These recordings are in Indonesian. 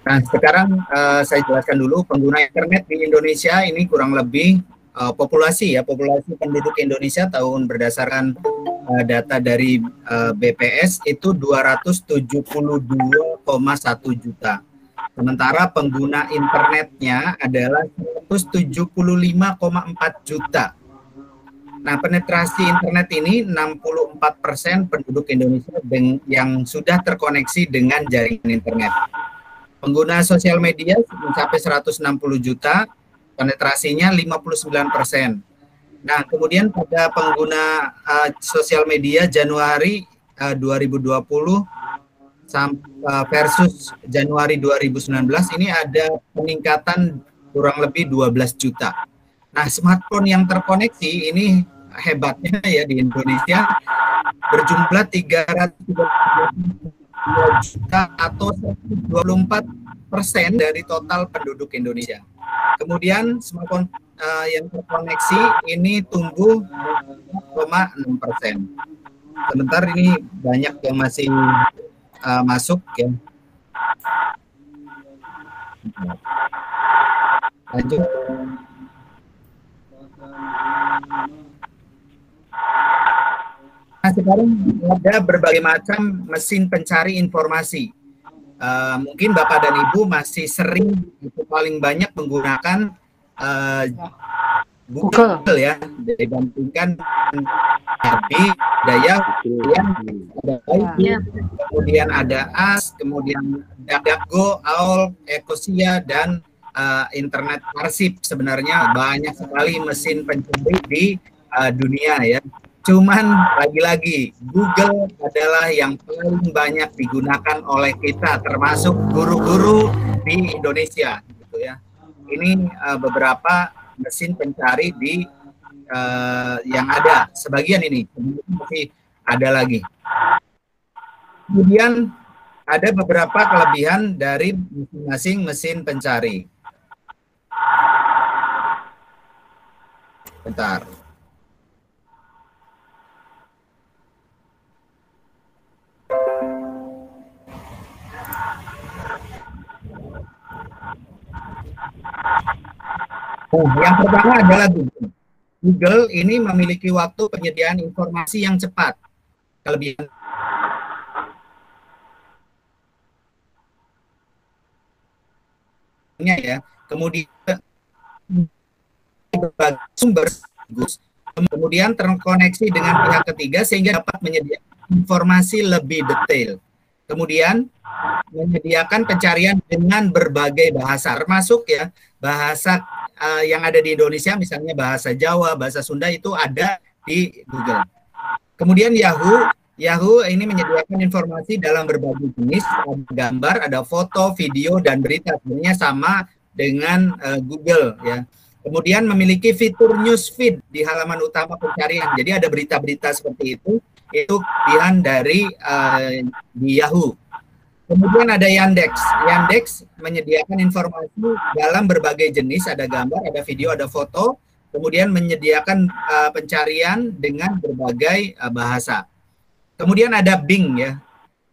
Nah, sekarang saya jelaskan dulu pengguna internet di Indonesia ini kurang lebih populasi penduduk Indonesia tahun berdasarkan data dari BPS itu 272,1 juta. Sementara pengguna internetnya adalah 175,4 juta. Nah, penetrasi internet ini 64% penduduk Indonesia yang sudah terkoneksi dengan jaringan internet. Pengguna sosial media mencapai 160 juta, penetrasinya 59%. Nah, kemudian pada pengguna sosial media Januari 2020 versus Januari 2019 ini ada peningkatan kurang lebih 12 juta. Nah, smartphone yang terkoneksi ini hebatnya ya di Indonesia berjumlah 332 juta atau 24% dari total penduduk Indonesia. Kemudian smartphone yang terkoneksi ini tumbuh 0,6%. Sebentar ini banyak yang masih masuk ya. Lanjut. Nah, sekarang ada berbagai macam mesin pencari informasi. Mungkin Bapak dan Ibu masih sering paling banyak menggunakan Google ya, dibandingkan Nabi, Daya, kemudian ada AS, kemudian DuckDuckGo, AOL, Ecosia, dan Internet Arsip. Sebenarnya banyak sekali mesin pencari di dunia ya. Cuman lagi-lagi Google adalah yang paling banyak digunakan oleh kita, termasuk guru-guru di Indonesia, gitu ya. Ini beberapa mesin pencari di yang ada, sebagian ini masih ada lagi. Kemudian ada beberapa kelebihan dari masing-masing mesin pencari. Bentar. Yang pertama adalah Google. Google ini memiliki waktu penyediaan informasi yang cepat. Kelebihan ya. Kemudian sumber bagus. Kemudian terkoneksi dengan pihak ketiga sehingga dapat menyediakan informasi lebih detail. Kemudian menyediakan pencarian dengan berbagai bahasa, termasuk ya bahasa yang ada di Indonesia, misalnya bahasa Jawa, bahasa Sunda itu ada di Google. Kemudian Yahoo ini menyediakan informasi dalam berbagai jenis, ada gambar, ada foto, video, dan berita. Sebenarnya sama dengan Google ya. Kemudian memiliki fitur newsfeed di halaman utama pencarian. Jadi ada berita-berita seperti itu pilihan dari di Yahoo. Kemudian ada Yandex. Yandex menyediakan informasi dalam berbagai jenis, ada gambar, ada video, ada foto. Kemudian menyediakan pencarian dengan berbagai bahasa. Kemudian ada Bing ya,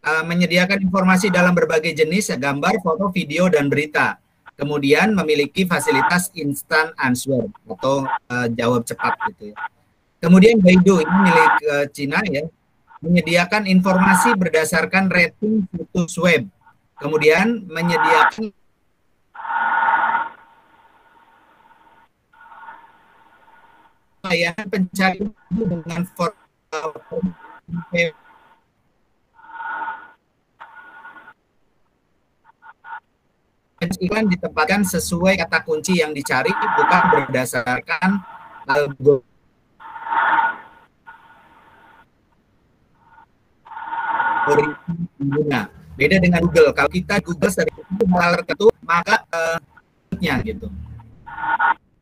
menyediakan informasi dalam berbagai jenis, gambar, foto, video, dan berita. Kemudian memiliki fasilitas instant answer atau jawab cepat gitu ya. Kemudian Baidu ini milik Cina ya, menyediakan informasi berdasarkan rating situs web. Kemudian menyediakan layanan pencarian dengan iklan ditempatkan sesuai kata kunci yang dicari, bukan berdasarkan algoritma. Beda dengan Google. Kalau kita Google dari hal tertentu, maka gitu.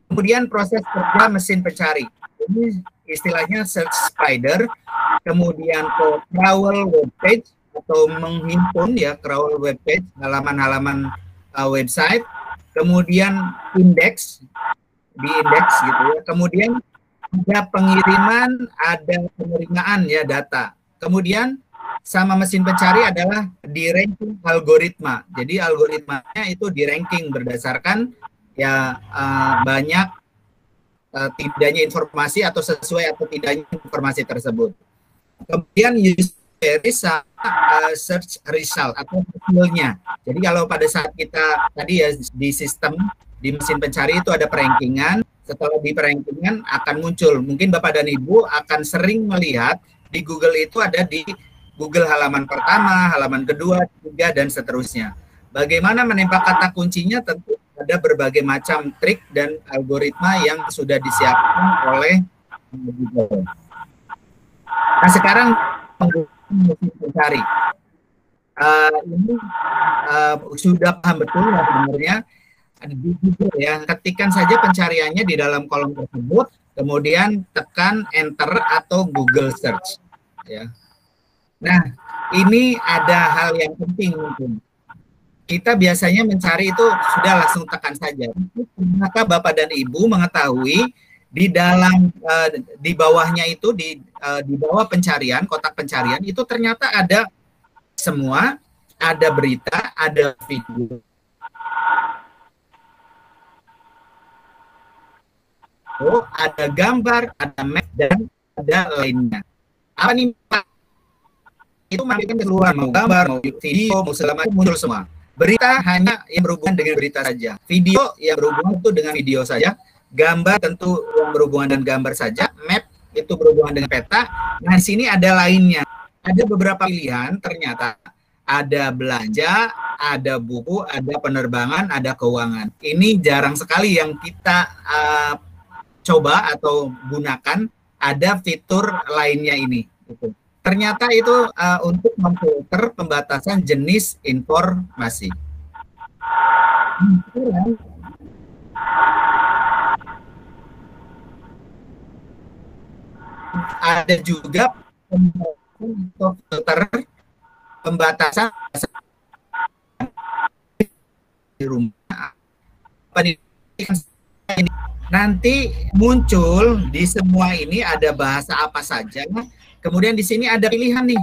Kemudian proses kerja mesin pencari. Ini istilahnya search spider, kemudian ke crawl web page atau menghimpun ya crawl web page, halaman-halaman website, kemudian indeks di indeks gitu ya. Kemudian ada pengiriman, ada penerimaan ya data. Kemudian sama mesin pencari adalah di ranking algoritma. Jadi algoritmanya itu di ranking berdasarkan ya banyak tidaknya informasi atau sesuai atau tidaknya informasi tersebut. Kemudian user query sama search result atau hasilnya. Jadi kalau pada saat kita tadi ya di sistem di mesin pencari itu ada perankingan, setelah di perankingan akan muncul. Mungkin Bapak dan Ibu akan sering melihat di Google itu ada di Google halaman pertama, halaman kedua, ketiga, dan seterusnya. Bagaimana menembak kata kuncinya tentu ada berbagai macam trik dan algoritma yang sudah disiapkan oleh Google. Nah sekarang mesin pencari ini sudah paham betul ya sebenarnya di Google ya, ketikkan saja pencariannya di dalam kolom tersebut, kemudian tekan enter atau Google search ya. Nah ini ada hal yang penting mungkin. Kita biasanya mencari itu sudah langsung tekan saja. Maka Bapak dan Ibu mengetahui di dalam di bawahnya itu di bawah pencarian, kotak pencarian itu ternyata ada semua, ada berita, ada video, ada gambar, ada map, dan ada lainnya. Apa nih Pak? Itu makin keluar, mau gambar, mau video, mau segala macam muncul semua. Berita hanya yang berhubungan dengan berita saja. Video yang berhubungan itu dengan video saja. Gambar tentu yang berhubungan dengan gambar saja. Map itu berhubungan dengan peta. Nah, di sini ada lainnya. Ada beberapa pilihan ternyata. Ada belanja, ada buku, ada penerbangan, ada keuangan. Ini jarang sekali yang kita coba atau gunakan. Ada fitur lainnya ini. Gitu. Ternyata itu untuk memfilter pembatasan jenis informasi. Ada juga filter pembatasan di rumah. Nanti muncul di semua ini ada bahasa apa saja. Kemudian di sini ada pilihan nih.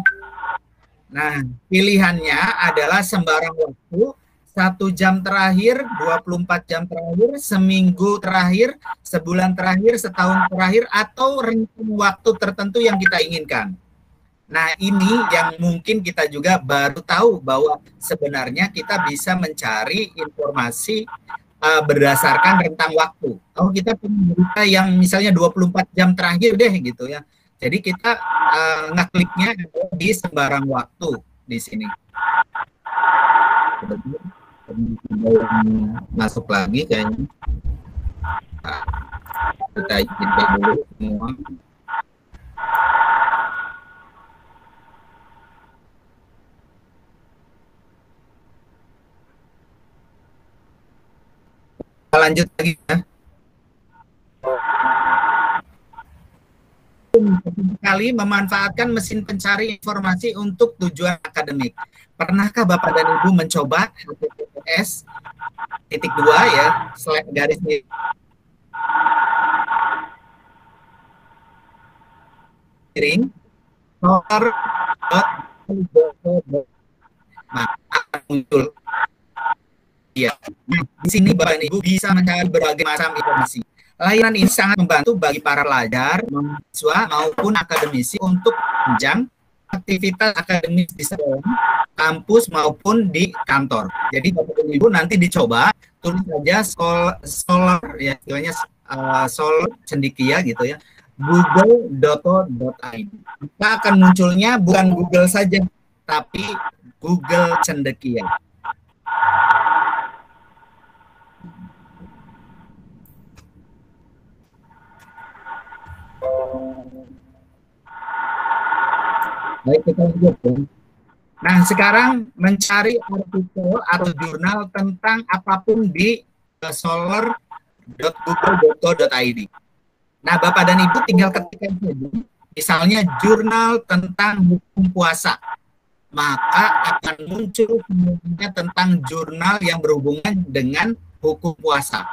Nah, pilihannya adalah sembarang waktu, 1 jam terakhir, 24 jam terakhir, seminggu terakhir, sebulan terakhir, setahun terakhir, atau rentang waktu tertentu yang kita inginkan. Nah, ini yang mungkin kita juga baru tahu bahwa sebenarnya kita bisa mencari informasi berdasarkan rentang waktu. Kalau kita punya berita yang misalnya 24 jam terakhir deh gitu ya. Jadi kita ngekliknya di sembarang waktu di sini. Masuk lagi kayaknya. Kita izinkan dulu semua. Kita lanjut lagi ya. Sekali memanfaatkan mesin pencari informasi untuk tujuan akademik. Pernahkah Bapak dan Ibu mencoba HTTPS /2 ya, garis miring akan muncul ya. Di sini Bapak dan Ibu bisa mencari berbagai macam informasi. Layanan ini sangat membantu bagi para pelajar, mahasiswa maupun akademisi untuk menunjang aktivitas akademis di sekolah, kampus maupun di kantor. Jadi Bapak dan Ibu nanti dicoba tulis saja Scholar ya, istilahnya Scholar Cendekia gitu ya, google.co.id. Maka akan munculnya bukan Google saja, tapi Google Cendekia. Baik, kita lanjut ya. Nah, sekarang mencari artikel atau jurnal tentang apapun di solar.google.co.id. Nah, Bapak dan Ibu tinggal ketikkan saja, misalnya jurnal tentang hukum puasa, maka akan muncul semuanya tentang jurnal yang berhubungan dengan hukum puasa.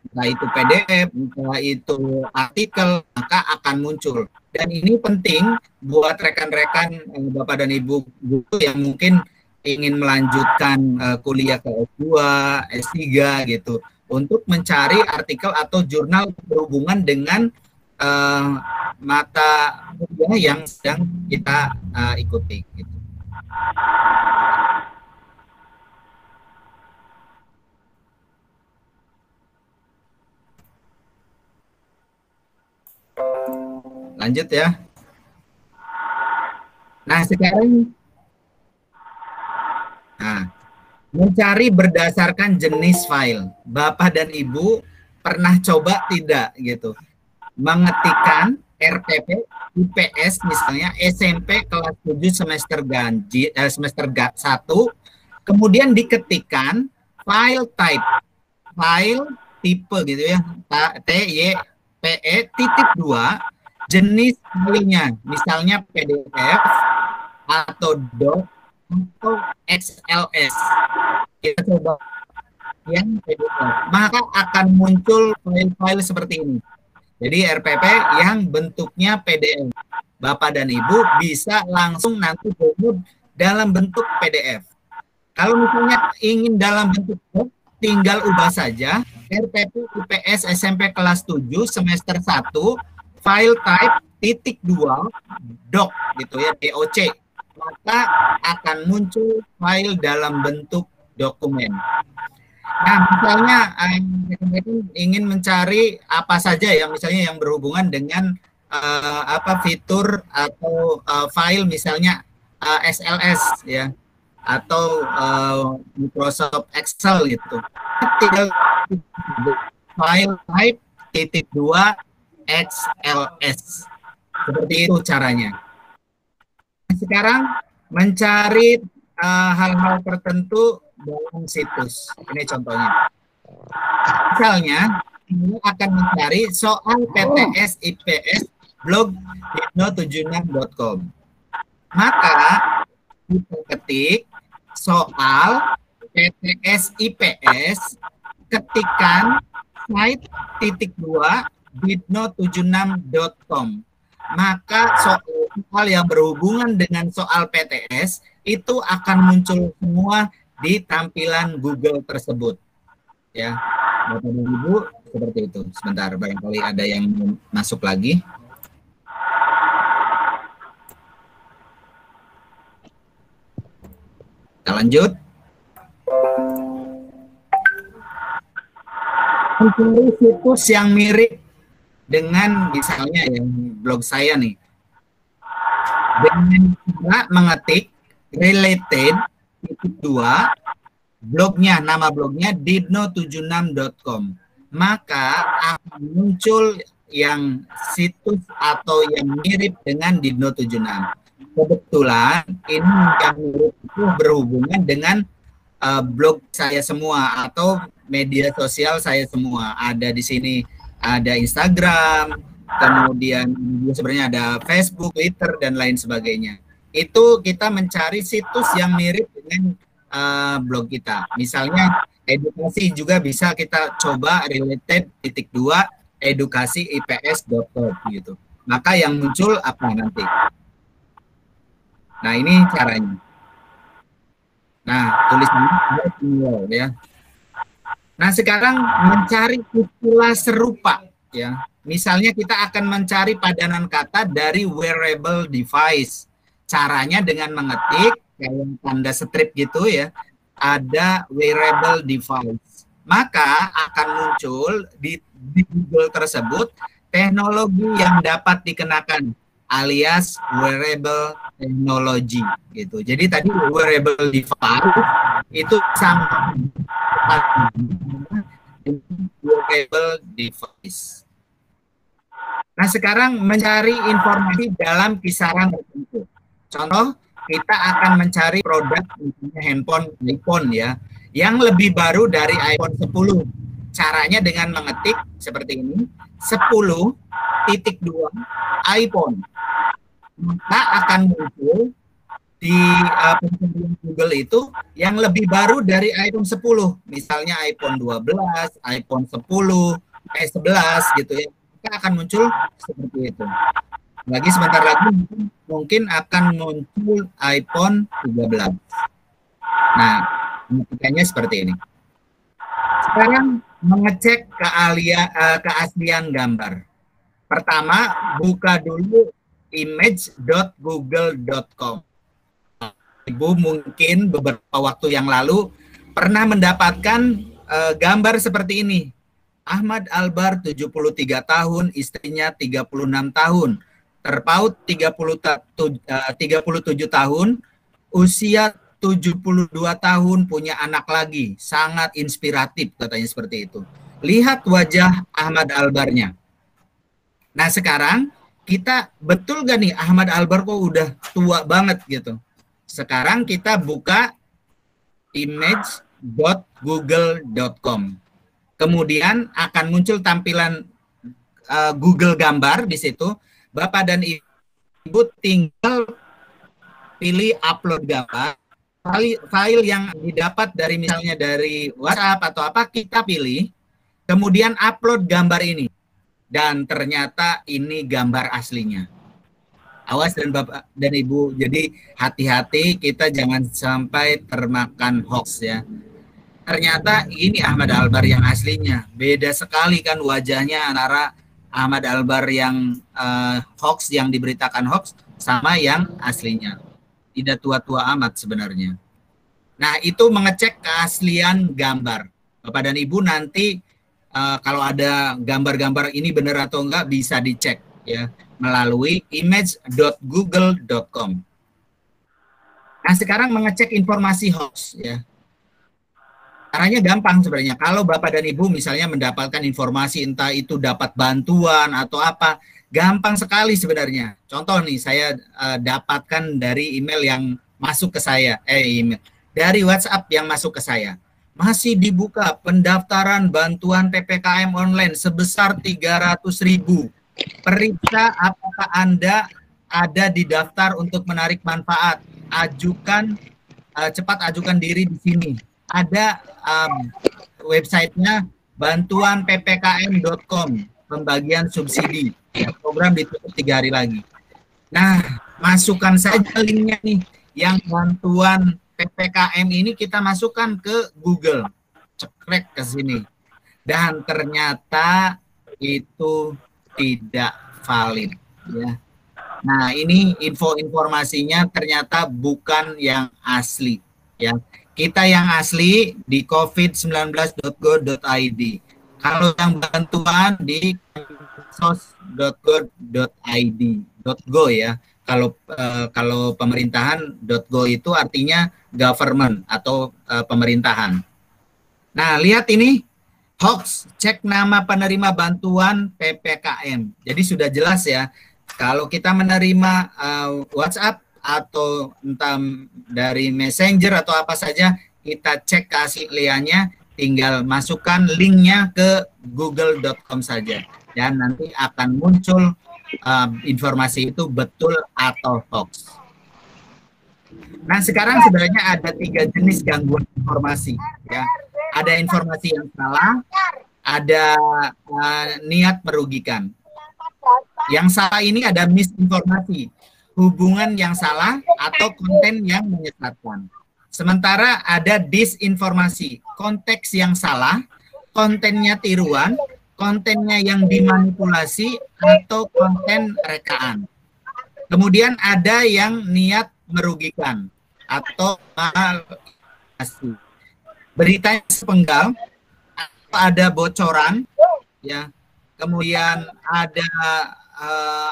Entah itu PDF, entah itu artikel, maka akan muncul. Dan ini penting buat rekan-rekan Bapak dan Ibu guru yang mungkin ingin melanjutkan kuliah ke S2, S3 gitu, untuk mencari artikel atau jurnal berhubungan dengan mata kuliah yang sedang kita ikuti gitu. Lanjut ya. Nah, sekarang mencari berdasarkan jenis file. Bapak dan Ibu pernah coba tidak gitu? Mengetikkan RPP IPS misalnya SMP kelas 7 semester 1, kemudian diketikkan file type, file tipe gitu ya, TYPE.2, jenis filenya misalnya PDF atau DOC atau XLS. Kita coba yang PDF, maka akan muncul file-file seperti ini. Jadi RPP yang bentuknya PDF. Bapak dan Ibu bisa langsung nanti download dalam bentuk PDF. Kalau misalnya ingin dalam bentuk doc, tinggal ubah saja RPP IPS SMP kelas 7 semester 1 file type .2 doc gitu ya, DOC. Maka akan muncul file dalam bentuk dokumen. Nah, misalnya ingin mencari apa saja yang misalnya yang berhubungan dengan fitur atau file misalnya SLS ya, atau Microsoft Excel gitu. Tinggal file type .2 XLS. Seperti itu caranya. Sekarang mencari hal-hal tertentu dalam situs. Ini contohnya. Misalnya, ini akan mencari soal PTS IPS blog dipno76.com. Maka kita ketik soal PTS IPS, ketikan site .2 dipno76.com. Maka soal yang berhubungan dengan soal PTS itu akan muncul semua di tampilan Google tersebut. Ya, Bapak dan Ibu, seperti itu. Sebentar, barangkali ada yang masuk lagi. Kita lanjut. Mencari situs yang mirip dengan misalnya yang blog saya nih. Dengan cara mengetik related .2 blognya, nama blognya dipno76.com, maka akan muncul yang situs atau yang mirip dengan Dipno76. Kebetulan ini yang mirip itu berhubungan dengan blog saya semua atau media sosial saya semua. Ada di sini, ada Instagram, kemudian sebenarnya ada Facebook, Twitter, dan lain sebagainya. Itu kita mencari situs yang mirip dengan blog kita. Misalnya edukasi juga bisa kita coba related .2 edukasi IPS.com gitu. Maka yang muncul apa nanti? Nah, ini caranya. Nah, tulisnya ya. Nah, sekarang mencari istilah serupa ya. Misalnya kita akan mencari padanan kata dari wearable device. Caranya dengan mengetik kayak tanda strip gitu ya, ada wearable device. Maka akan muncul di Google tersebut teknologi yang dapat dikenakan alias wearable technology gitu. Jadi tadi wearable device itu sama wearable device. Nah, sekarang mencari informasi dalam kisaran tertentu. Contoh, kita akan mencari produk misalnya handphone iPhone ya, yang lebih baru dari iPhone 10. Caranya dengan mengetik seperti ini, 10.2 iPhone. Maka akan muncul di pencarian Google itu yang lebih baru dari iPhone 10. Misalnya iPhone 12, iPhone 10, 11 gitu ya. Maka akan muncul seperti itu. Lagi sebentar lagi mungkin akan muncul iPhone 13. Nah, pengertiannya seperti ini. Sekarang mengecek keaslian gambar. Pertama, buka dulu image.google.com. Ibu mungkin beberapa waktu yang lalu pernah mendapatkan gambar seperti ini. Ahmad Albar 73 tahun, istrinya 36 tahun. Terpaut 37 tahun, usia 72 tahun, punya anak lagi. Sangat inspiratif katanya seperti itu. Lihat wajah Ahmad Albarnya. Nah sekarang kita betul gak nih Ahmad Albar kok udah tua banget gitu. Sekarang kita buka image.google.com. Kemudian akan muncul tampilan Google gambar di situ. Bapak dan Ibu tinggal pilih upload gambar. File yang didapat dari misalnya dari WhatsApp atau apa kita pilih. Kemudian upload gambar ini. Dan ternyata ini gambar aslinya. Awas dan Bapak dan Ibu, jadi hati-hati kita jangan sampai termakan hoax ya. Ternyata ini Ahmad Albar yang aslinya. Beda sekali kan wajahnya antara Ahmad Albar yang hoax, yang diberitakan hoax, sama yang aslinya. Tidak tua-tua amat sebenarnya. Nah itu mengecek keaslian gambar. Bapak dan Ibu nanti kalau ada gambar-gambar ini benar atau enggak bisa dicek ya melalui image.google.com. Nah, sekarang mengecek informasi hoax ya. Caranya gampang sebenarnya. Kalau Bapak dan Ibu misalnya mendapatkan informasi entah itu dapat bantuan atau apa, gampang sekali sebenarnya. Contoh nih, saya dapatkan dari email yang masuk ke saya, email dari WhatsApp yang masuk ke saya. Masih dibuka pendaftaran bantuan PPKM online sebesar 300.000. Periksa apakah Anda ada di daftar untuk menarik manfaat. Cepat ajukan diri di sini. Ada websitenya bantuanppkm.com, pembagian subsidi. Ya, program ditutup 3 hari lagi. Nah, masukkan saja linknya nih. Yang bantuan PPKM ini kita masukkan ke Google. Cekrek ke sini. Dan ternyata itu tidak valid ya. Nah, ini informasinya ternyata bukan yang asli ya. Kita yang asli di covid19.go.id. Kalau yang bantuan di sos.go.id .go ya. Kalau pemerintahan .go itu artinya government atau pemerintahan. Nah, lihat ini hoax, cek nama penerima bantuan PPKM. Jadi sudah jelas ya, kalau kita menerima WhatsApp atau entah dari Messenger atau apa saja, kita cek keasliannya, tinggal masukkan linknya ke google.com saja. Dan nanti akan muncul informasi itu betul atau hoax. Nah sekarang sebenarnya ada 3 jenis gangguan informasi ya. Ada informasi yang salah, ada niat merugikan. Yang salah ini ada misinformasi, hubungan yang salah atau konten yang menyesatkan. Sementara ada disinformasi, konteks yang salah, kontennya tiruan, kontennya yang dimanipulasi, atau konten rekaan. Kemudian ada yang niat merugikan atau manipulasi. Beritanya sepenggal, atau ada bocoran, ya. Kemudian ada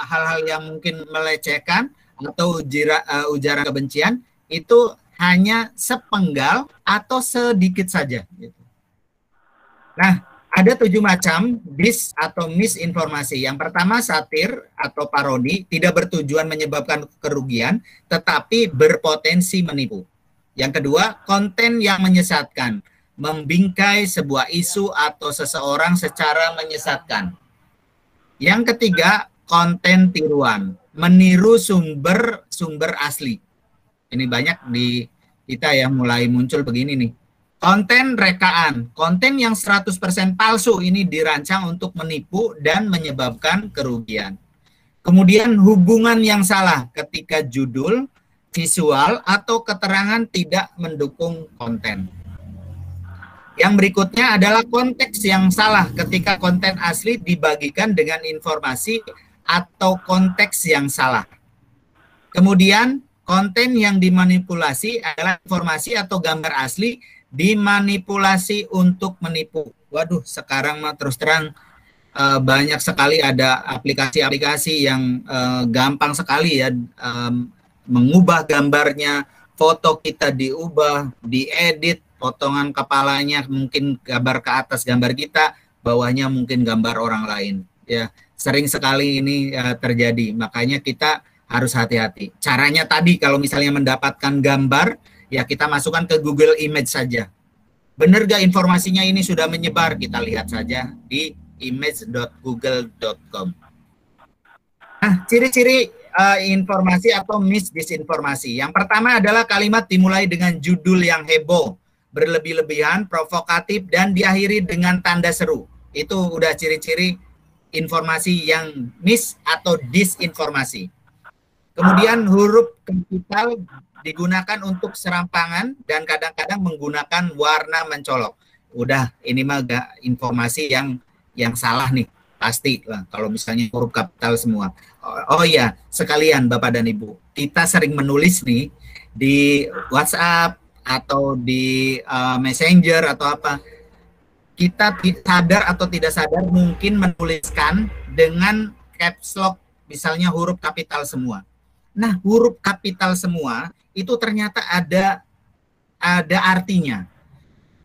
hal-hal yang mungkin melecehkan atau ujaran kebencian, itu hanya sepenggal atau sedikit saja. Gitu. Nah, ada 7 macam dis atau misinformasi. Yang pertama satir atau parodi, tidak bertujuan menyebabkan kerugian, tetapi berpotensi menipu. Yang kedua, konten yang menyesatkan, membingkai sebuah isu atau seseorang secara menyesatkan. Yang ketiga, konten tiruan, meniru sumber asli. Ini banyak di kita ya mulai muncul begini nih. Konten rekaan, konten yang 100% palsu ini dirancang untuk menipu dan menyebabkan kerugian. Kemudian hubungan yang salah ketika judul, visual, atau keterangan tidak mendukung konten. Yang berikutnya adalah konteks yang salah ketika konten asli dibagikan dengan informasi atau konteks yang salah. Kemudian konten yang dimanipulasi adalah informasi atau gambar asli dimanipulasi untuk menipu. Waduh, sekarang mah terus terang banyak sekali ada aplikasi-aplikasi yang gampang sekali ya mengubah gambarnya, foto kita diubah, diedit, potongan kepalanya mungkin gambar ke atas gambar kita, bawahnya mungkin gambar orang lain. Ya, sering sekali ini terjadi. Makanya kita harus hati-hati. Caranya tadi kalau misalnya mendapatkan gambar, ya kita masukkan ke Google Image saja. Benar gak informasinya ini sudah menyebar? Kita lihat saja di image.google.com. Nah, ciri-ciri informasi atau misdisinformasi. Yang pertama adalah kalimat dimulai dengan judul yang heboh, berlebih-lebihan, provokatif, dan diakhiri dengan tanda seru. Itu udah ciri-ciri informasi yang mis atau disinformasi. Kemudian huruf kapital digunakan untuk serampangan dan kadang-kadang menggunakan warna mencolok. Udah, ini mah informasi yang salah nih, pasti lah kalau misalnya huruf kapital semua. Oh iya, sekalian Bapak dan Ibu, kita sering menulis nih di WhatsApp atau di Messenger atau apa. Kita sadar atau tidak sadar mungkin menuliskan dengan caps lock, misalnya huruf kapital semua. Nah, huruf kapital semua itu ternyata ada artinya.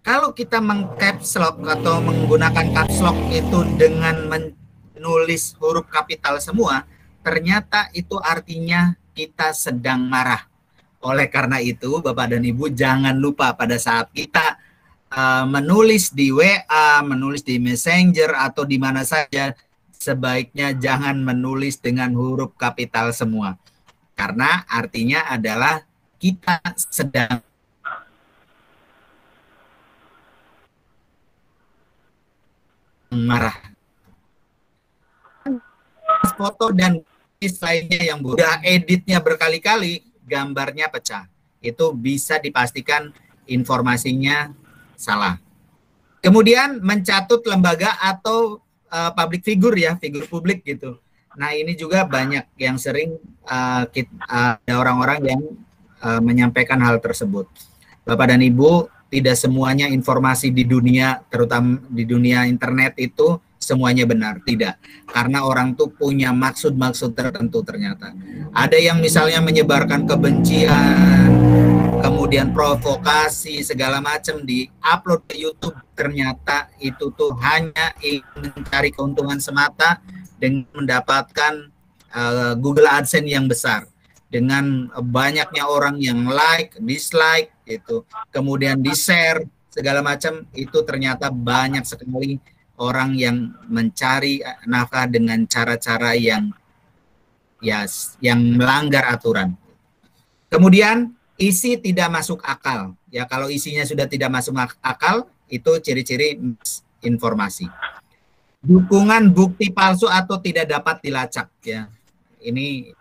Kalau kita meng-caps lock atau menggunakan caps lock itu dengan menulis huruf kapital semua, ternyata itu artinya kita sedang marah. Oleh karena itu, Bapak dan Ibu jangan lupa pada saat kita menulis di WA, menulis di Messenger atau di mana saja, sebaiknya jangan menulis dengan huruf kapital semua. Karena artinya adalah kita sedang marah. Foto dan lainnya yang udah editnya berkali-kali, gambarnya pecah. Itu bisa dipastikan informasinya salah. Kemudian mencatut lembaga atau public figure ya, figur publik gitu. Nah, ini juga banyak yang sering ada orang-orang yang menyampaikan hal tersebut. Bapak dan Ibu, tidak semuanya informasi di dunia, terutama di dunia internet itu semuanya benar, tidak. Karena orang tuh punya maksud-maksud tertentu ternyata. Ada yang misalnya menyebarkan kebencian, kemudian provokasi, segala macam di-upload ke YouTube, ternyata itu tuh hanya ingin mencari keuntungan semata dengan mendapatkan Google AdSense yang besar, dengan banyaknya orang yang like, dislike, itu, kemudian di-share segala macam, itu ternyata banyak sekali orang yang mencari nafkah dengan cara-cara yang melanggar aturan. Kemudian isi tidak masuk akal. Ya, kalau isinya sudah tidak masuk akal, itu ciri-ciri informasi. Dukungan bukti palsu atau tidak dapat dilacak, ya. Ini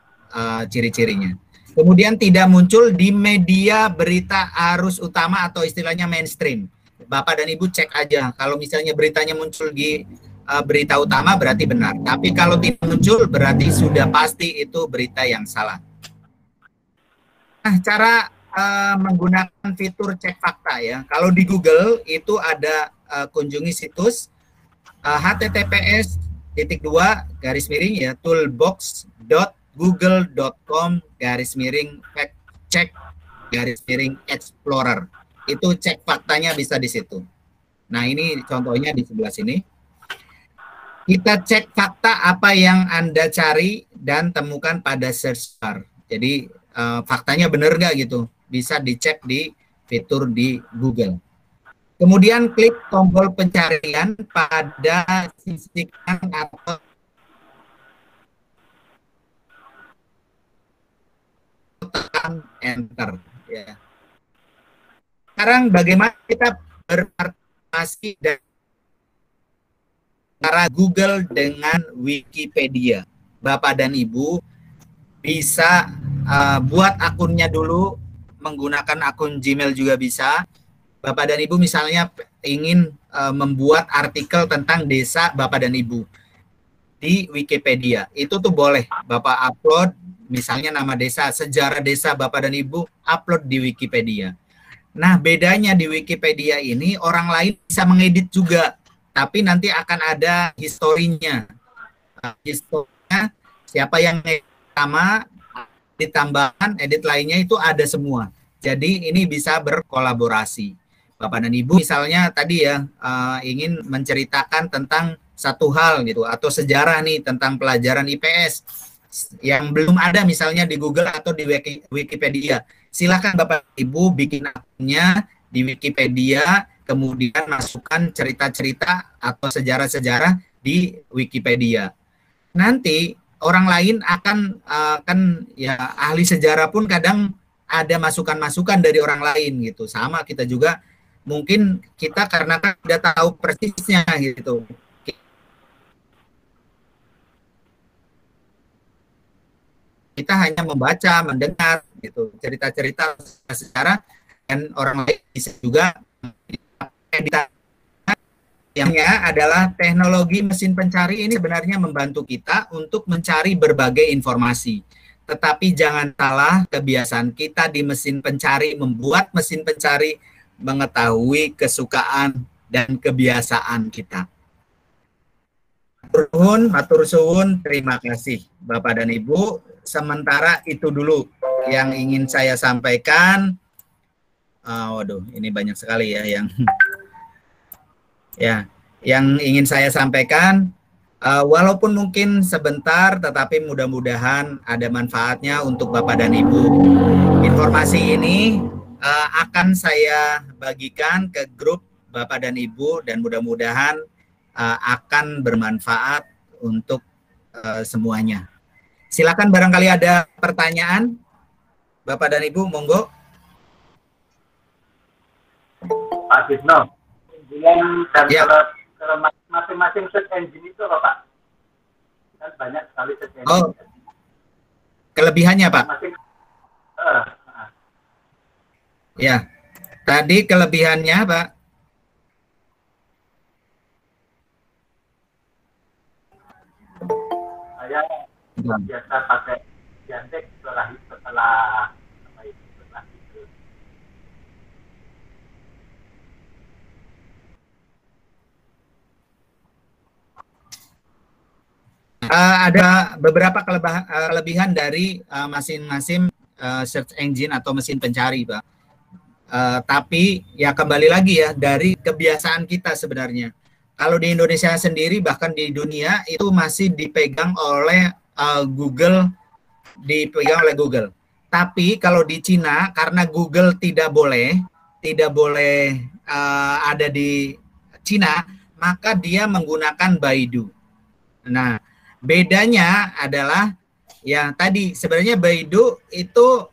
ciri-cirinya. Kemudian tidak muncul di media berita arus utama atau istilahnya mainstream. Bapak dan Ibu cek aja, kalau misalnya beritanya muncul di berita utama berarti benar. Tapi kalau tidak muncul berarti sudah pasti itu berita yang salah. Nah, cara menggunakan fitur cek fakta ya. Kalau di Google itu ada kunjungi situs https:// toolbox.google.com/fact-check-explorer. Itu cek faktanya bisa di situ. Nah, ini contohnya di sebelah sini. Kita cek fakta apa yang Anda cari dan temukan pada search bar. Jadi faktanya benar nggak gitu? Bisa dicek di fitur di Google. Kemudian klik tombol pencarian pada sisi kanan atau tekan enter. Ya. Sekarang bagaimana kita berpartisipasi antara Google dengan Wikipedia? Bapak dan Ibu bisa buat akunnya dulu, menggunakan akun Gmail juga bisa. Bapak dan Ibu misalnya ingin membuat artikel tentang desa Bapak dan Ibu di Wikipedia, itu tuh boleh Bapak upload, misalnya nama desa, sejarah desa Bapak dan Ibu, upload di Wikipedia. Nah, bedanya di Wikipedia ini orang lain bisa mengedit juga, tapi nanti akan ada historinya. Historinya siapa yang sama, ditambahkan edit lainnya itu ada semua. Jadi ini bisa berkolaborasi. Bapak dan Ibu misalnya tadi ya ingin menceritakan tentang satu hal gitu atau sejarah nih tentang pelajaran IPS yang belum ada misalnya di Google atau di Wikipedia. Silakan Bapak Ibu bikin akunnya di Wikipedia, kemudian masukkan cerita-cerita atau sejarah-sejarah di Wikipedia. Nanti orang lain akan ya ahli sejarah pun kadang ada masukan-masukan dari orang lain gitu. Sama kita juga mungkin kita karena kan tidak tahu persisnya gitu. Kita hanya membaca, mendengar gitu cerita-cerita sejarah, dan orang lain bisa juga edit. Yang adalah teknologi mesin pencari ini sebenarnya membantu kita untuk mencari berbagai informasi. Tetapi jangan salah, kebiasaan kita di mesin pencari membuat mesin pencari mengetahui kesukaan dan kebiasaan kita. Matur suwun, terima kasih Bapak dan Ibu. Sementara itu dulu yang ingin saya sampaikan. Waduh, ini banyak sekali ya yang yang ingin saya sampaikan. Walaupun mungkin sebentar, tetapi mudah-mudahan ada manfaatnya untuk Bapak dan Ibu. Informasi ini akan saya bagikan ke grup Bapak dan Ibu dan mudah-mudahan akan bermanfaat untuk semuanya. Silakan barangkali ada pertanyaan, Bapak dan Ibu, monggo. Pak Gisno, dan ya. Kalau masing-masing search engine itu apa, Pak? Kan banyak sekali search engine. Oh, kelebihannya, Pak? Ya, tadi kelebihannya, Pak. Saya biasa pakai Yandex setelah itu. Ada beberapa kelebihan dari masing-masing search engine atau mesin pencari, Pak. Tapi ya kembali lagi ya dari kebiasaan kita sebenarnya. Kalau di Indonesia sendiri bahkan di dunia itu masih dipegang oleh Google, Tapi kalau di Cina karena Google tidak boleh ada di Cina, maka dia menggunakan Baidu. Nah, bedanya adalah ya tadi sebenarnya Baidu itu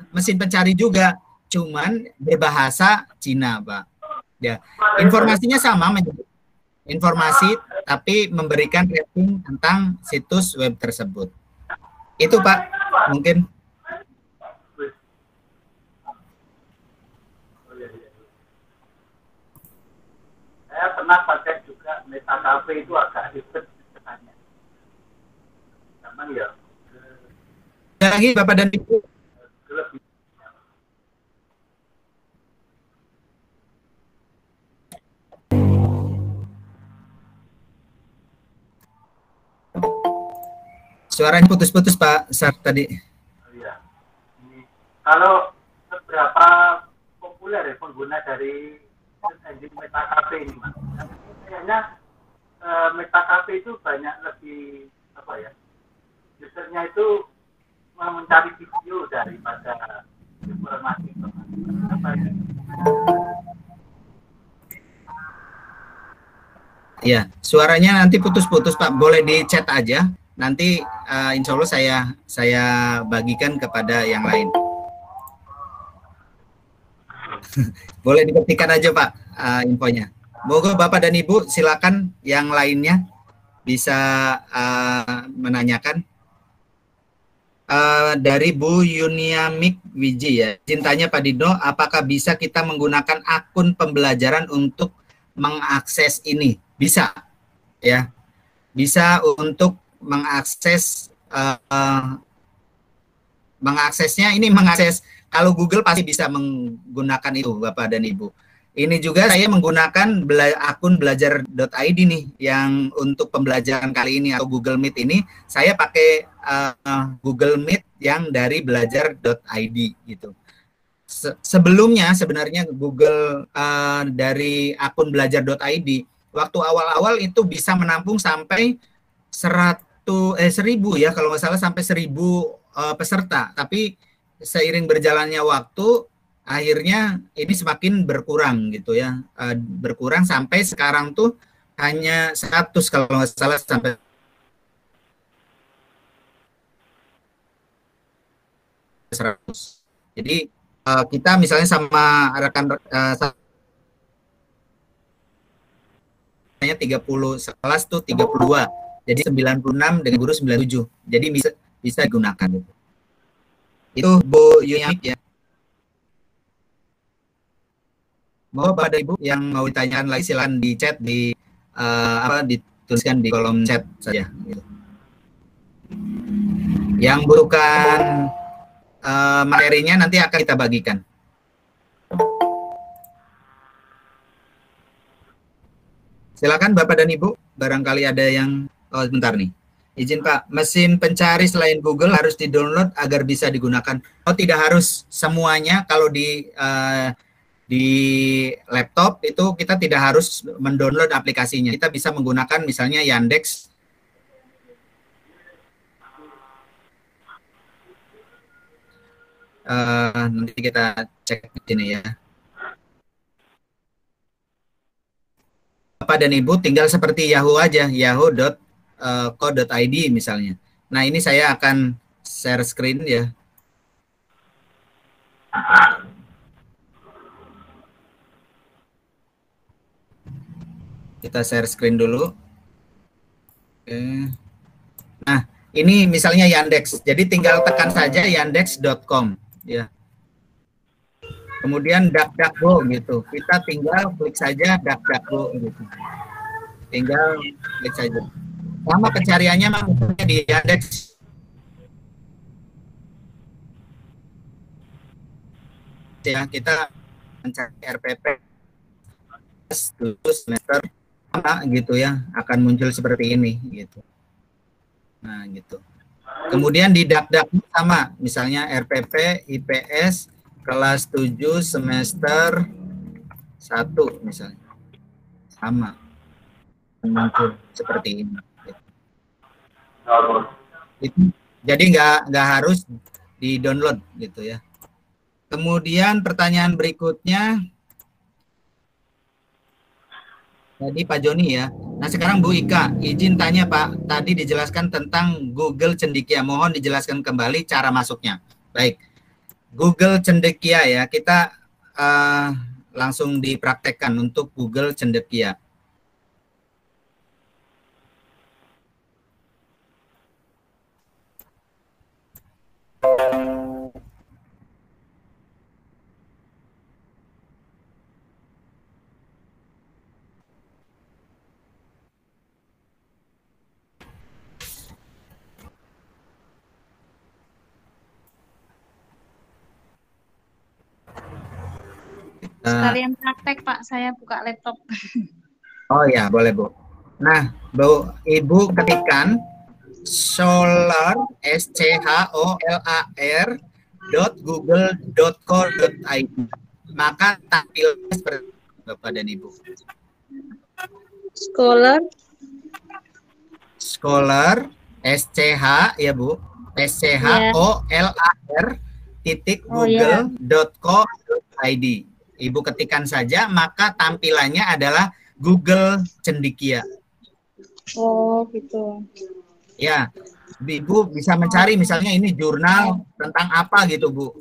mesin pencari juga, cuman berbahasa Cina, Pak. Ya, informasinya sama, informasi tapi memberikan rating tentang situs web tersebut. Itu, Pak, mungkin. Saya pernah pakai juga MetaCafe, itu agak ribet ceritanya. Cuman ya. Lagi Bapak dan Ibu. Suaranya putus-putus, Pak Sar tadi. Iya. Kalau seberapa populer ya pengguna dari engine MetaCafe ini, Mas? Kayaknya MetaCafe itu banyak lebih apa ya? Usernya itu mencari video daripada informasi. Apa ya? Ya, suaranya nanti putus-putus, Pak. Boleh di chat aja. Nanti insya Allah saya bagikan kepada yang lain. Boleh diketikkan aja, Pak, infonya. Moga Bapak dan Ibu silakan yang lainnya. bisa menanyakan. Dari Bu Yuniamik Wiji ya, cintanya Pak Dino, apakah bisa kita menggunakan akun pembelajaran untuk mengakses ini? Bisa, ya, bisa untuk mengakses mengaksesnya. Ini mengakses, kalau Google pasti bisa menggunakan itu, Bapak dan Ibu. Ini juga saya menggunakan akun belajar.id nih, yang untuk pembelajaran kali ini atau Google Meet ini, saya pakai Google Meet yang dari belajar.id gitu. Sebelumnya sebenarnya Google dari akun belajar.id, waktu awal-awal itu bisa menampung sampai 1000 ya, kalau nggak salah sampai 1000 peserta. Tapi seiring berjalannya waktu, akhirnya ini semakin berkurang gitu ya, berkurang sampai sekarang tuh hanya 100 kalau nggak salah, sampai 100. Jadi kita misalnya sama rekan 30 sekelas tuh 32, jadi 96 dengan guru 97, jadi bisa digunakan gitu. Itu Bu Yuniamik ya. Mau Bapak Ibu yang mau ditanyakan lagi silakan di chat, di dituliskan di kolom chat saja gitu. Yang bukan materinya nanti akan kita bagikan. Silakan Bapak dan Ibu, barangkali ada yang bentar nih. Izin Pak, mesin pencari selain Google harus di-download agar bisa digunakan. Oh, tidak harus semuanya. Kalau di laptop itu kita tidak harus mendownload aplikasinya. Kita bisa menggunakan misalnya Yandex. Nanti kita cek di sini ya. Bapak dan Ibu tinggal seperti Yahoo aja, yahoo.co.id misalnya. Nah, ini saya akan share screen ya. Kita share screen dulu. Oke. Nah, ini misalnya Yandex. Jadi tinggal tekan saja yandex.com ya. Kemudian DuckDuckGo gitu. Kita tinggal klik saja DuckDuckGo gitu. Tinggal klik saja. Sama pencariannya misalnya di Yandex. Ya, kita mencari RPP semester gitu ya, akan muncul seperti ini gitu. Nah gitu. Kemudian di DuckDuckGo sama, misalnya RPP IPS kelas 7 semester 1 misalnya, sama muncul seperti ini gitu. Jadi nggak harus di download gitu ya. Kemudian pertanyaan berikutnya tadi Pak Joni ya. Nah sekarang Bu Ika, izin tanya Pak, tadi dijelaskan tentang Google Cendekia, mohon dijelaskan kembali cara masuknya. Baik, Google Cendekia ya, kita langsung dipraktekkan untuk Google Cendekia. Sekalian praktek Pak, saya buka laptop. Oh ya, boleh Bu. Nah, Bu, Ibu ketikkan Scholar scholar.google.co.id, maka tampilnya seperti Bapak dan Ibu. Scholar SCH ya Bu, SCHOLAR .google.co.id. Ibu ketikkan saja, maka tampilannya adalah Google Cendekia. Oh gitu. Ya, Ibu bisa mencari misalnya ini jurnal tentang apa gitu Bu.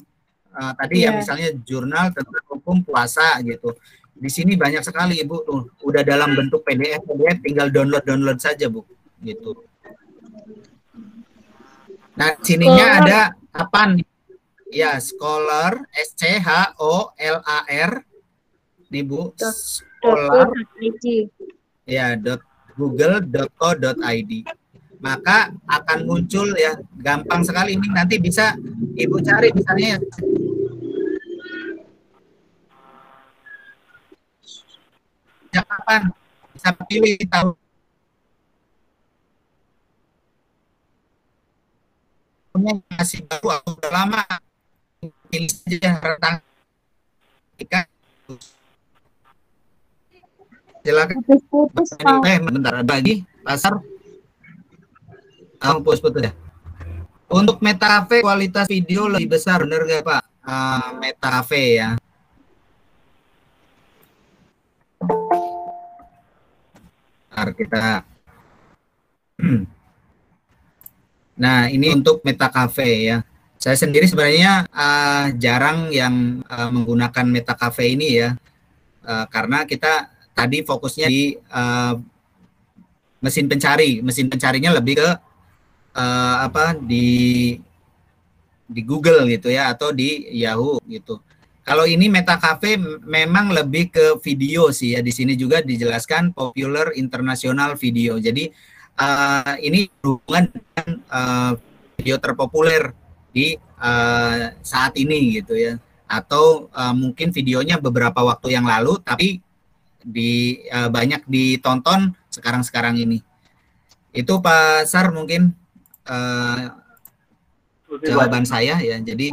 Tadi ya misalnya jurnal tentang hukum puasa gitu. Di sini banyak sekali Ibu tuh, udah dalam bentuk PDF, tinggal download saja Bu. gitu. Nah, sininya ada apa nih? Ya, Scholar, SCHOLAR, nih Bu, Scholar, ya, .google.co.id. Maka akan muncul ya, gampang sekali ini, nanti bisa Ibu cari misalnya kapan, bisa pilih tahun. Masih baru atau udah lama, pilih saja rentang. Silakan. Bentar lagi pasar. Putus ya. Untuk Meta Cafe kualitas video lebih besar, bener nggak Pak? Meta Cafe ya. Bentar, kita. Nah, ini untuk Meta Cafe ya. Saya sendiri sebenarnya jarang yang menggunakan Meta Cafe ini ya, karena kita tadi fokusnya di mesin pencari. Mesin pencarinya lebih ke di Google gitu ya, atau di Yahoo gitu. Kalau ini Meta Cafe memang lebih ke video sih ya. Di sini juga dijelaskan popular international video. Jadi ini berhubungan dengan video terpopuler di saat ini gitu ya, atau mungkin videonya beberapa waktu yang lalu tapi banyak ditonton sekarang ini. Itu Pak Sar mungkin jawaban saya ya. Jadi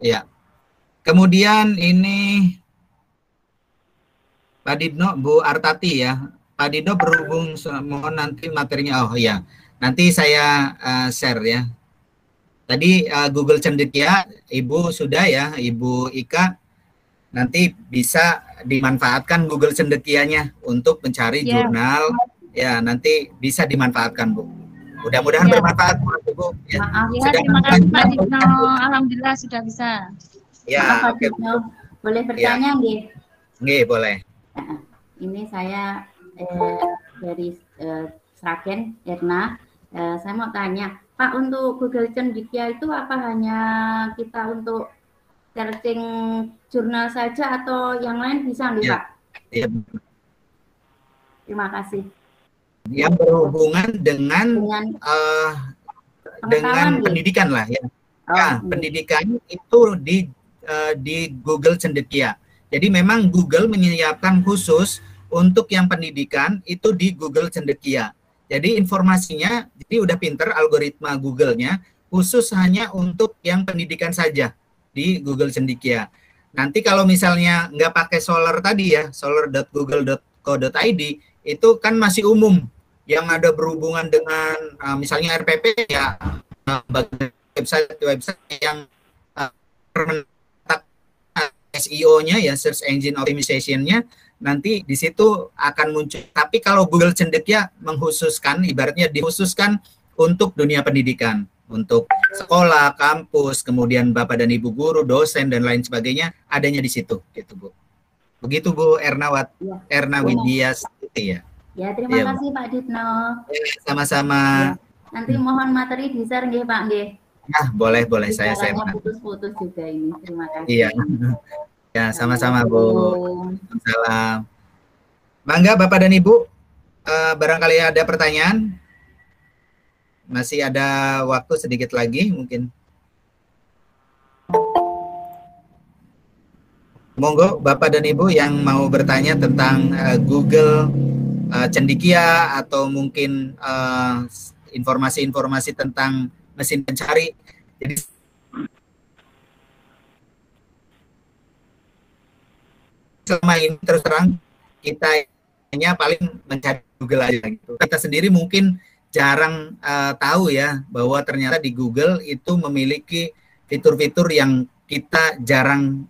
ya, kemudian ini Pak Dibno, Bu Artati ya. Pak Dino berhubung, mohon nanti materinya. Oh ya, nanti saya share ya. Tadi Google Cendekia, Ibu sudah ya, Ibu Ika, nanti bisa dimanfaatkan Google Cendekianya untuk mencari jurnal. Ya, nanti bisa dimanfaatkan Bu. Mudah-mudahan bermanfaat Bu. Ya. Maaf ya, terima kasih Pak Dino. Alhamdulillah sudah bisa. Ya, Pak Dino, boleh bertanya nggih? Nggih, boleh. Ini saya dari Sragen, Erna. Saya mau tanya, Pak, untuk Google Cendekia itu apa hanya kita untuk searching jurnal saja atau yang lain bisa nih, Pak? Ya. Terima kasih. Yang berhubungan dengan pendidikan lah ya. Pendidikan itu di Google Cendekia. Jadi memang Google menyiapkan khusus untuk yang pendidikan itu di Google Cendekia. Jadi informasinya, jadi udah pinter algoritma Google-nya, khusus hanya untuk yang pendidikan saja di Google Cendekia. Nanti kalau misalnya nggak pakai Scholar tadi ya, scholar.google.co.id, itu kan masih umum. Yang ada berhubungan dengan misalnya RPP ya, website yang SEO-nya ya, search engine optimization-nya, nanti di situ akan muncul. Tapi kalau Google Cendekia mengkhususkan, ibaratnya dikhususkan untuk dunia pendidikan, untuk sekolah, kampus, kemudian Bapak dan Ibu guru, dosen dan lain sebagainya, adanya di situ, gitu Bu. Begitu Bu Erna Widya Stuti ya. Ya, terima kasih Pak Dibno. Sama-sama. Ya. Nanti mohon materi di-share nggih Pak nggih. Nah, boleh saya share. Putus-putus juga ini. Terima kasih. Iya. Ya, sama-sama Bu. Salam. Bangga Bapak dan Ibu, barangkali ada pertanyaan? Masih ada waktu sedikit lagi mungkin. Monggo Bapak dan Ibu yang mau bertanya tentang Google Cendekia atau mungkin informasi-informasi tentang mesin pencari. Jadi selama ini terus terang kita hanya paling mencari Google aja gitu. Kita sendiri mungkin jarang tahu ya bahwa ternyata di Google itu memiliki fitur-fitur yang kita jarang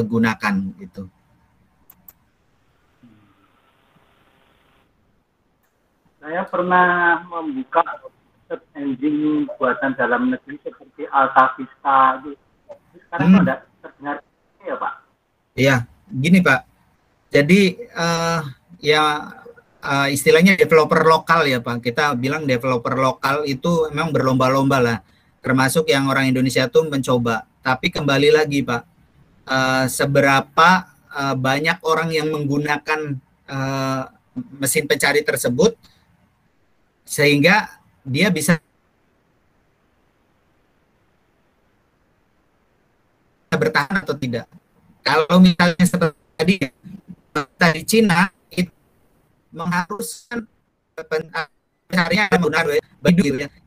gunakan gitu. Saya pernah membuka search engine buatan dalam negeri seperti AltaVista itu. Sekarang ada terdengar ya Pak? Iya, gini Pak. Jadi ya istilahnya developer lokal ya Pak. Kita bilang developer lokal itu memang berlomba-lomba lah. Termasuk yang orang Indonesia tuh mencoba. Tapi kembali lagi Pak, seberapa banyak orang yang menggunakan mesin pencari tersebut sehingga dia bisa bertahan atau tidak. Kalau misalnya seperti tadi Cina itu mengharuskan pencarian menggunakan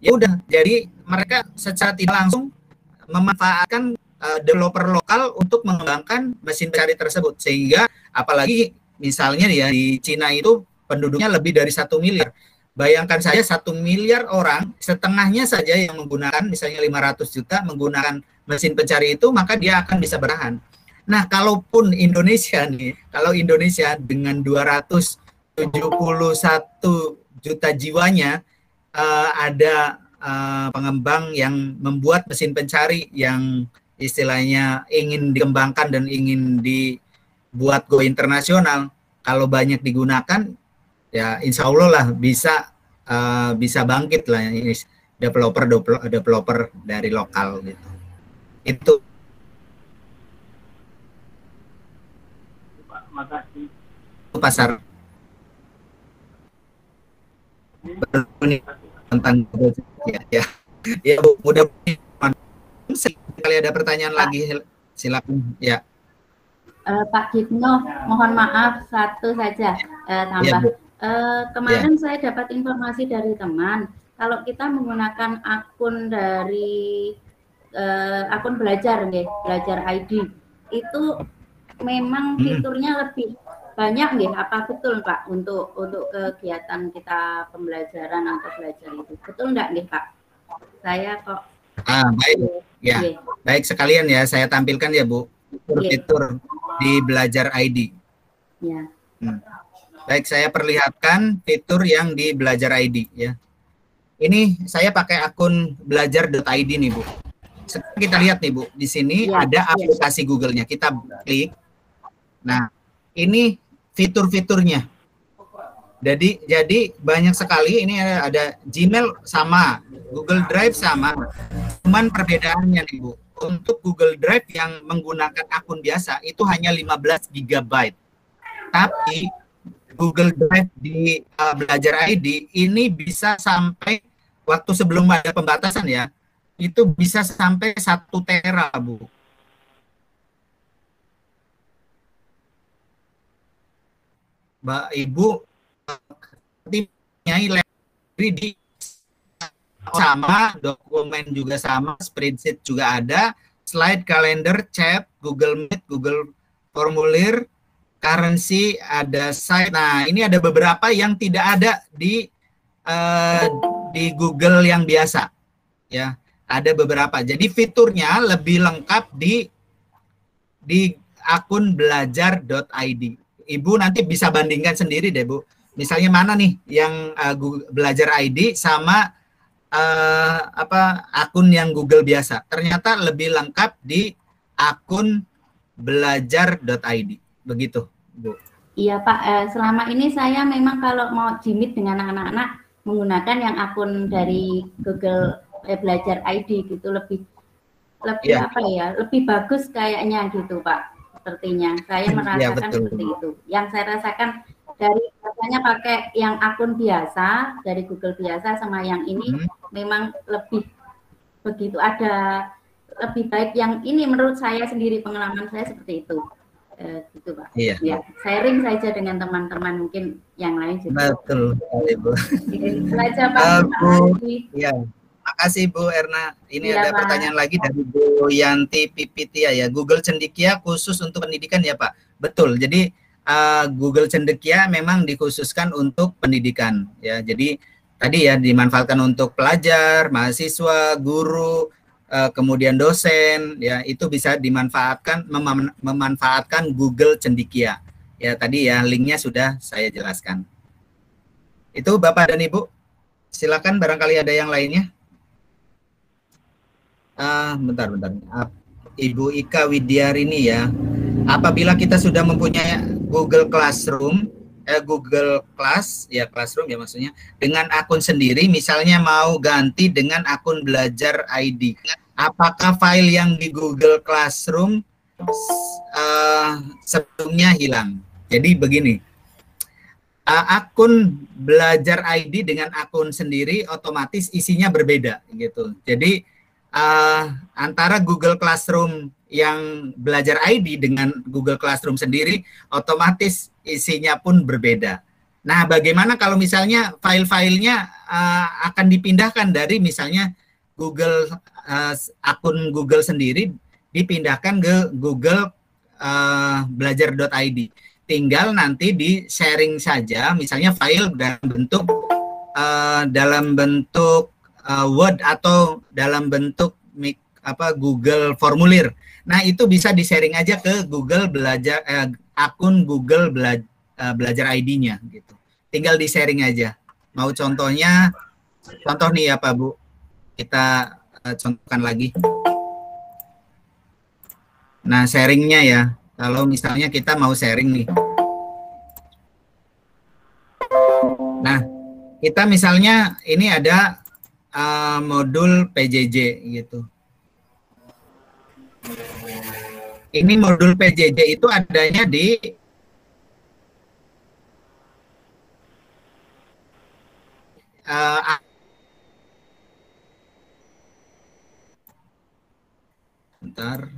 ya udah, jadi mereka secara tidak langsung memanfaatkan developer lokal untuk mengembangkan mesin pencari tersebut, sehingga apalagi misalnya ya di Cina itu penduduknya lebih dari 1 miliar. Bayangkan saja 1 miliar orang, setengahnya saja yang menggunakan misalnya 500 juta menggunakan mesin pencari itu, maka dia akan bisa bertahan. Nah, kalaupun Indonesia nih, kalau Indonesia dengan 271 juta jiwanya ada pengembang yang membuat mesin pencari yang istilahnya ingin dikembangkan dan ingin dibuat go internasional, kalau banyak digunakan ya insya Allah lah bisa bangkit lah ini developer dari lokal gitu. Itu Pak, makasih. pasar tentang ya Bu, mudah-mudahan sekali ada pertanyaan Pak. lagi silakan ya. Pak Gitno, mohon maaf satu saja tambah. Kemarin saya dapat informasi dari teman, kalau kita menggunakan akun dari akun belajar ID itu memang fiturnya lebih banyak nggih, apa betul Pak untuk kegiatan kita pembelajaran atau belajar itu? Betul enggak nggih Pak? Saya kok Baik ya. Baik, sekalian ya saya tampilkan ya Bu fitur di Belajar ID. Ya. Baik, saya perlihatkan fitur yang di Belajar ID ya. Ini saya pakai akun belajar.id nih Bu. Sekarang kita lihat nih Bu, di sini ada aplikasi Google-nya. Kita klik. Nah, ini fitur-fiturnya. Jadi banyak sekali, ini ada Gmail sama, Google Drive sama. Cuman perbedaannya nih Bu, untuk Google Drive yang menggunakan akun biasa itu hanya 15 GB. Tapi Google Drive di Belajar ID ini bisa sampai, waktu sebelum ada pembatasan ya, itu bisa sampai 1 tera Bu. Mbak Ibu library di sama, dokumen juga sama, spreadsheet juga ada, slide, kalender, chat, Google Meet, Google Formulir, currency, ada site. Nah, ini ada beberapa yang tidak ada di Google yang biasa ya. Ada beberapa. Jadi fiturnya lebih lengkap di akun belajar.id. Ibu nanti bisa bandingkan sendiri deh Bu. Misalnya mana nih yang Belajar ID sama akun yang Google biasa. Ternyata lebih lengkap di akun belajar.id. Begitu Bu. Iya Pak, selama ini saya memang kalau mau jimit dengan anak-anak menggunakan yang akun dari Google Belajar ID gitu, lebih apa ya, lebih bagus kayaknya gitu Pak. Sepertinya saya merasakan seperti itu. Yang saya rasakan dari biasanya pakai yang akun biasa dari Google biasa sama yang ini memang lebih begitu, ada lebih baik yang ini menurut saya sendiri, pengalaman saya seperti itu. Gitu Pak. Iya. Ya, sharing saja dengan teman-teman mungkin yang lain juga. Betul, Bu. Itu aja Pak. Iya. Makasih Bu Erna. Ini ada pertanyaan lagi dari Bu Yanti Pipitia ya. Google Cendekia khusus untuk pendidikan ya Pak. Betul. Jadi Google Cendekia memang dikhususkan untuk pendidikan ya. Jadi tadi ya dimanfaatkan untuk pelajar, mahasiswa, guru, kemudian dosen ya, itu bisa dimanfaatkan memanfaatkan Google Cendekia. Ya tadi ya linknya sudah saya jelaskan. Itu Bapak dan Ibu. Silakan barangkali ada yang lainnya. Bentar. Ibu Ika Widyarini ya. Apabila kita sudah mempunyai Google Classroom, Google Class, ya Classroom ya maksudnya, dengan akun sendiri, misalnya mau ganti dengan akun Belajar ID. Apakah file yang di Google Classroom sebelumnya hilang? Jadi begini, akun Belajar ID dengan akun sendiri otomatis isinya berbeda gitu. Jadi antara Google Classroom yang Belajar ID dengan Google Classroom sendiri otomatis isinya pun berbeda. Nah, bagaimana kalau misalnya file-filenya akan dipindahkan dari misalnya Google akun Google sendiri dipindahkan ke Google belajar.id. Tinggal nanti di sharing saja, misalnya file dalam bentuk Word atau dalam bentuk Google formulir. Nah, itu bisa di-sharing aja ke Google Belajar akun Google Belajar ID-nya gitu. Tinggal di-sharing aja. Mau contohnya, contoh nih ya Pak Bu. Kita contohkan lagi. Nah, sharingnya ya. Kalau misalnya kita mau sharing nih. Nah, kita misalnya ini ada modul PJJ gitu. Ini modul PJJ itu adanya di bentar.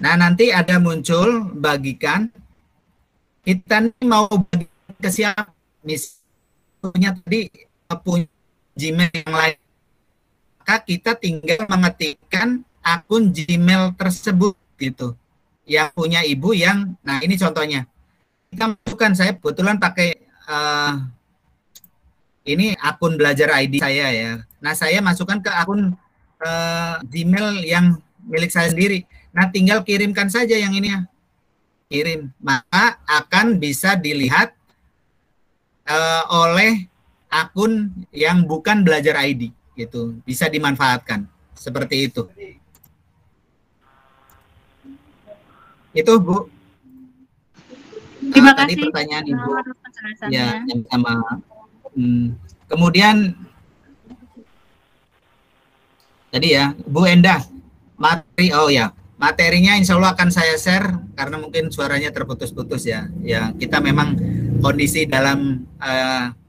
Nah nanti ada muncul bagikan, kita nih mau bagi ke siapa, misalnya tadi punya Gmail yang lain, maka kita tinggal mengetikkan akun Gmail tersebut gitu, yang punya ibu yang, nah ini contohnya, kita masukkan, saya kebetulan pakai ini akun Belajar ID saya ya, nah saya masukkan ke akun Gmail yang milik saya sendiri. Nah, tinggal kirimkan saja yang ini ya. Kirim. Maka akan bisa dilihat oleh akun yang bukan Belajar ID gitu. Bisa dimanfaatkan. Seperti itu. Itu Bu. Terima Tadi kasih. pertanyaan Ibu. Ya, yang sama. Kemudian tadi ya, Bu Endah. Materinya insya Allah akan saya share karena mungkin suaranya terputus-putus ya. Ya, kita memang kondisi dalam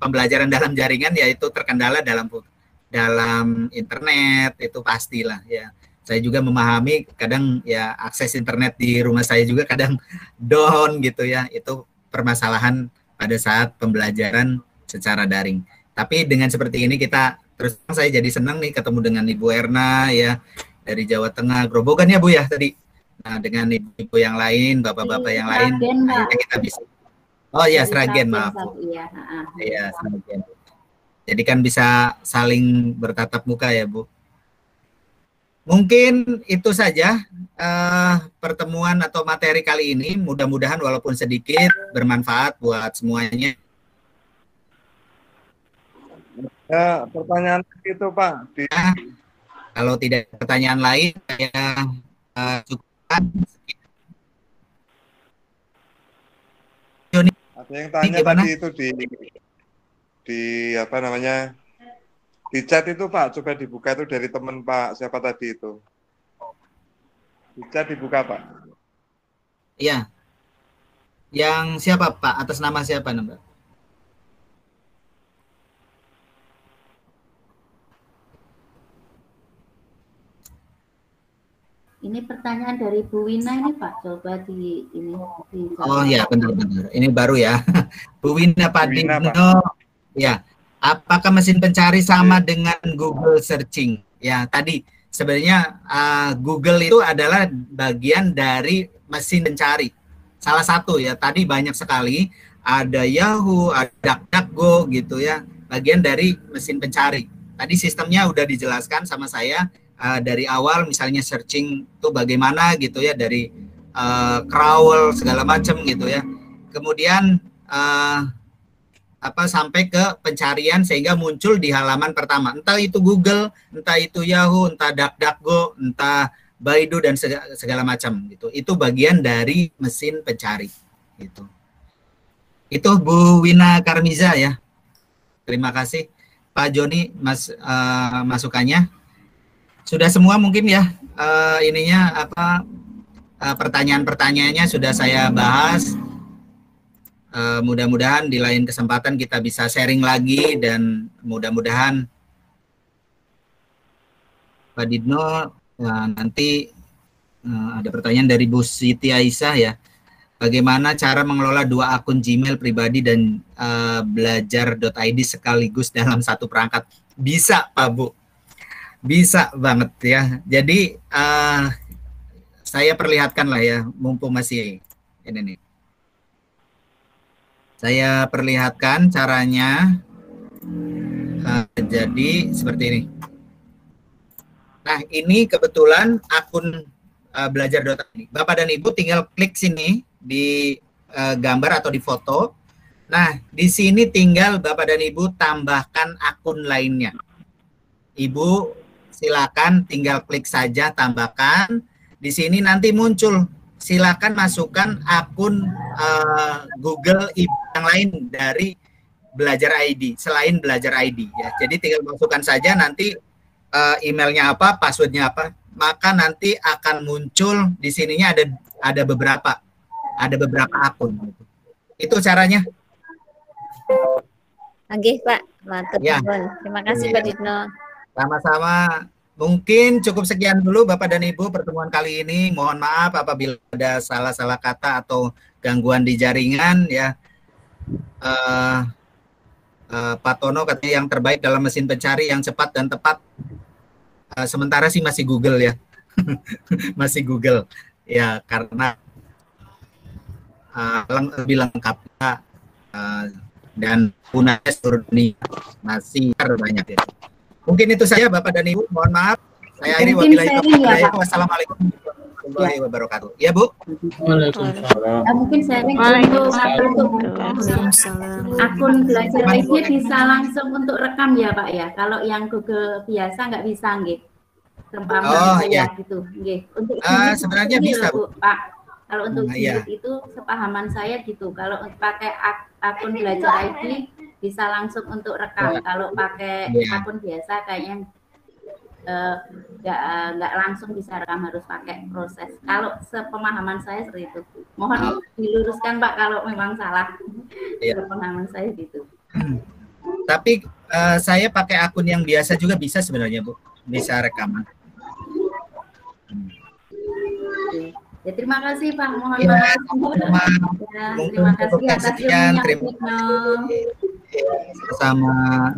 pembelajaran dalam jaringan yaitu terkendala dalam internet, itu pastilah ya. Saya juga memahami kadang ya akses internet di rumah saya juga kadang down gitu ya. Itu permasalahan pada saat pembelajaran secara daring. Tapi dengan seperti ini kita terus saya jadi senang nih ketemu dengan Ibu Erna ya. Dari Jawa Tengah, Grobogan ya Bu ya tadi. Nah, dengan ibu-ibu yang lain, bapak-bapak yang lain, akhirnya kita bisa. Oh iya, Sragen, maaf. Iya, Sragen. Jadi kan bisa saling bertatap muka ya Bu. Mungkin itu saja pertemuan atau materi kali ini. Mudah-mudahan walaupun sedikit bermanfaat buat semuanya. Ya, pertanyaan itu Pak. Kalau tidak pertanyaan lain, saya cukupkan. Ada yang tanya tadi itu di apa namanya di chat itu Pak, coba dibuka itu dari teman Pak siapa tadi itu. Di chat dibuka Pak. Iya. Yang siapa Pak? Atas nama siapa Mbak? Ini pertanyaan dari Bu Wina ini Pak, coba di ini. Oh ya, benar-benar. Ini baru ya. Bu Wina Pak Dino. Ya, apakah mesin pencari sama dengan Google Searching? Ya, tadi sebenarnya Google itu adalah bagian dari mesin pencari. Salah satu ya, tadi banyak sekali. Ada Yahoo, ada DuckDuckGo gitu ya. Bagian dari mesin pencari. Tadi sistemnya udah dijelaskan sama saya. Dari awal misalnya searching itu bagaimana gitu ya, dari crawl segala macam gitu ya. Kemudian sampai ke pencarian sehingga muncul di halaman pertama. Entah itu Google, entah itu Yahoo, entah DuckDuckGo, entah Baidu dan segala macam gitu. Itu bagian dari mesin pencari gitu. Itu Bu Wina Karmiza ya. Terima kasih Pak Joni masukannya. Sudah semua mungkin ya pertanyaan-pertanyaannya sudah saya bahas. Mudah-mudahan di lain kesempatan kita bisa sharing lagi dan mudah-mudahan Pak Didno nanti ada pertanyaan dari Bu Siti Aisyah ya. Bagaimana cara mengelola 2 akun Gmail pribadi dan belajar.id sekaligus dalam satu perangkat? Bisa Pak Bu, bisa banget ya. Jadi saya perlihatkan lah ya, mumpung masih ini nih. Saya perlihatkan caranya. Jadi seperti ini. Nah, ini kebetulan akun belajar.id. Bapak dan Ibu tinggal klik sini di gambar atau di foto. Nah, di sini tinggal Bapak dan Ibu tambahkan akun lainnya. Ibu silakan tinggal klik saja tambahkan. Di sini nanti muncul. Silakan masukkan akun Google yang lain dari Belajar ID selain Belajar ID ya. Jadi tinggal masukkan saja nanti emailnya apa, passwordnya apa, maka nanti akan muncul di sininya ada beberapa akun. Itu caranya. Oke Pak, mantap Ya. Terima kasih Pak Didno. Sama-sama. Mungkin cukup sekian dulu Bapak dan Ibu pertemuan kali ini. Mohon maaf apabila ada salah-salah kata atau gangguan di jaringan ya. Pak Tono katanya yang terbaik dalam mesin pencari yang cepat dan tepat. Sementara sih masih Google ya. Masih Google. Ya karena lebih lengkap dan punanya seluruh dunia. Masih banyak ya. Mungkin itu saja Bapak dan Ibu, mohon maaf. Saya akhiri wabillahi taufiq. Wassalamualaikum warahmatullahi wabarakatuh. Ya Bu. Waalaikumsalam. Mungkin sharing untuk akun Belajar ID bisa langsung untuk rekam ya Pak ya. Kalau yang Google biasa nggak bisa nggih. Ya. Gitu. Nggih. Untuk sebenarnya bisa Bu, Pak. Kalau untuk itu sepahaman saya gitu. Kalau pakai akun Belajar ID bisa langsung untuk rekam. Kalau pakai akun biasa kayaknya nggak langsung bisa rekam, harus pakai proses. Kalau sepemahaman saya seperti itu. Mohon diluruskan Pak kalau memang salah. Sepemahaman saya gitu. Tapi saya pakai akun yang biasa juga bisa sebenarnya Bu, bisa rekaman. Ya terima kasih Pak. Mohon maaf. Terima kasih atas ilmunya. Sama.